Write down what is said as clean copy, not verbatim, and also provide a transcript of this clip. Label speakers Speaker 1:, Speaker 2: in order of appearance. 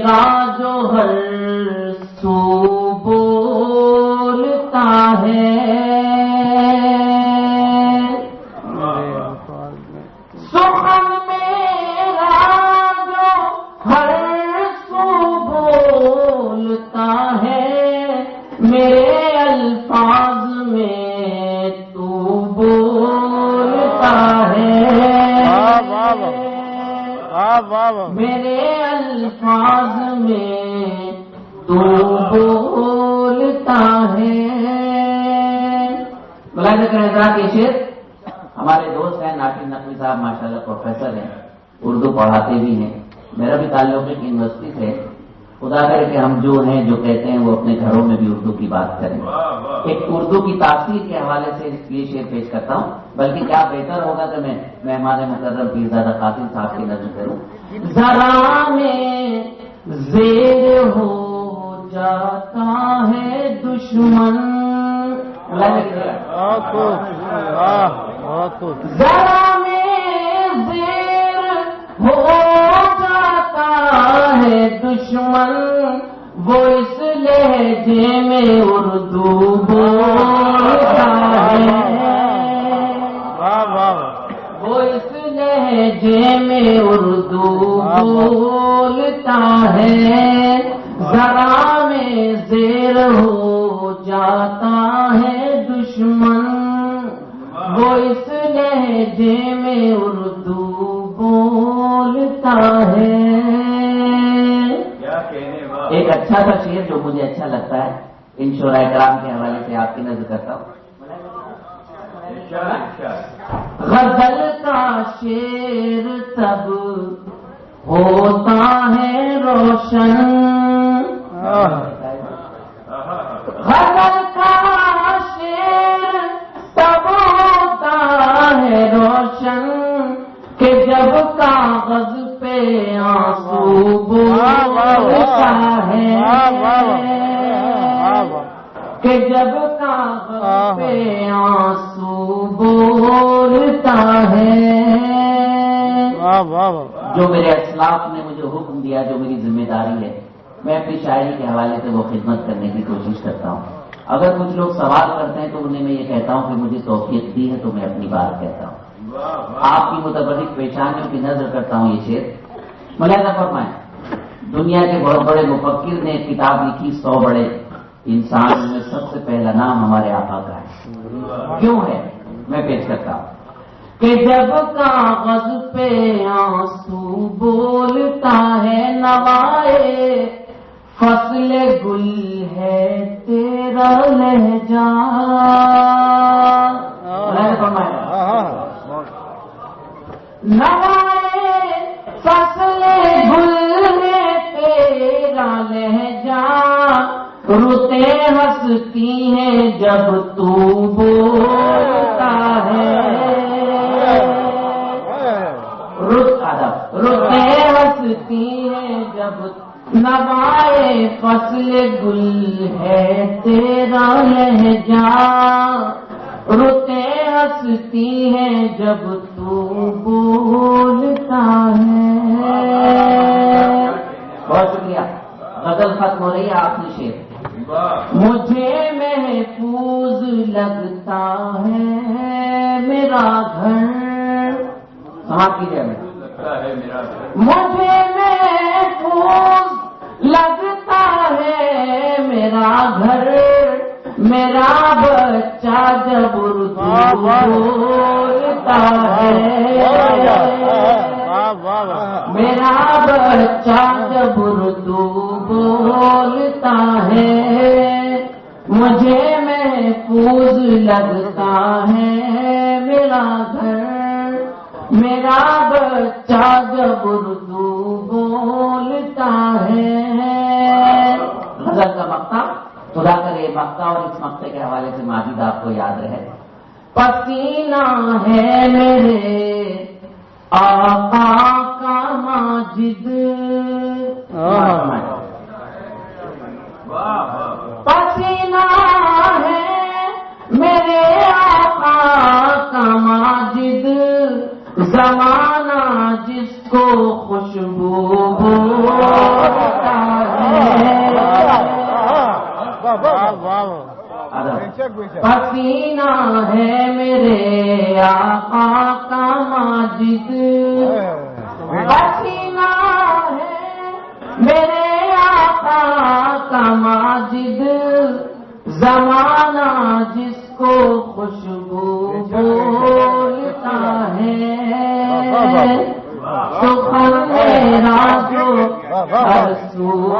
Speaker 1: میرا جو ہر سو بولتا ہے، سخن میرا جو ہر سو بولتا ہے، میرے الفاظ میں تو بولتا ہے، میرے الفاظ میں تو بولتا ہے۔ ملاحظہ کریں حضرات، یہ شعر ہمارے دوست ہیں ناقد نقوی صاحب، ماشاءاللہ پروفیسر ہیں، اردو پڑھاتے بھی ہیں، میرا بھی تعلق ایک یونیورسٹی سے، خدا کرے کہ ہم جو ہیں جو کہتے ہیں وہ اپنے گھروں میں بھی اردو کی بات کریں۔ ایک اردو کی تاثیر کے حوالے سے یہ شعر پیش کرتا ہوں، بلکہ کیا بہتر ہوگا کہ میں مہمان مکرم پیرزادہ قاسم صاحب کی نظر کروں۔ ذرا میں زیر ہو جاتا ہے دشمن، ذرا میں زیر ہو جاتا ہے دشمن، وہ اس لہجے میں اردو بولتا ہے، وہ اس لہجے میں اردو بولتا ہے، ذرا میں زیر ہو جاتا ہے دشمن، وہ اس لہجے میں اردو بولتا ہے۔ ایک اچھا سا شعر جو مجھے اچھا لگتا ہے، ان شعراء کرام کے حوالے سے آپ کی نظر کرتا ہوں۔ غزل کا شعر تب ہوتا ہے روشن، غزل کا شعر تب ہوتا ہے روشن، کہ جب کاغذ پہ آنسو بولتا ہے، کہ جب کاغذ پہ آنسو بولتا ہے۔ جو میرے اسلاف نے مجھے حکم دیا، جو میری ذمہ داری ہے، میں اپنی شاعری کے حوالے سے وہ خدمت کرنے کی کوشش کرتا ہوں۔ اگر کچھ لوگ سوال کرتے ہیں تو انہیں میں یہ کہتا ہوں کہ مجھے توفیق دی ہے تو میں اپنی بات کہتا ہوں، آپ کی متبرک پیشانیوں کی نظر کرتا ہوں۔ یہ شعر ملاحظہ فرمائیں، دنیا کے بہت بڑے مفکر نے کتاب لکھی 100 بڑے انسان میں سب سے پہلا نام ہمارے آقا کا ہے۔ کیوں ہے؟ میں پیش کرتا ہوں کہ جب کاغذ پہ آنسو بولتا ہے نوائے فصل گل ہے تیرا لہجہ، نوائے فصل گل ہے تیرا لہجہ، رتیں ہنستی ہیں جب تو بولتا ہے، رتیں ہنستی ہیں جب، نوائے فصل گل ہے تیرا لہجہ، رتیں ہنستی ہیں جب تو بولتا ہے۔ بہت شکریہ، غزل ختم ہو رہی ہے، آپ نے شعر۔ مجھے محفوظ لگتا ہے میرا گھر، سماعت کیجیے، مجھے محفوظ لگتا ہے میرا گھر، میرا بچہ جب اردو بولتا ہے، میرا بچہ جب اردو بولتا ہے، مجھے محفوظ لگتا ہے میرا گھر، میرا بچہ جب اردو بولتا ہے۔ غزل کا مقطع، خدا کرے مقطع اور اس مقطع کے حوالے سے ماجد آپ کو یاد رہے۔ پسینہ ہے میرے آقا کا ماجد، پسینہ ہے میرے آقا کا ماجد، زمانہ جس کو خوشبو بولتا پسینہ ہے میرے آقا کا ماجد، پسینہ ہے میرے آقا کا ماجد، زمانہ جس کو خوشبو بولتا ہے، تو میرا جو ہر سو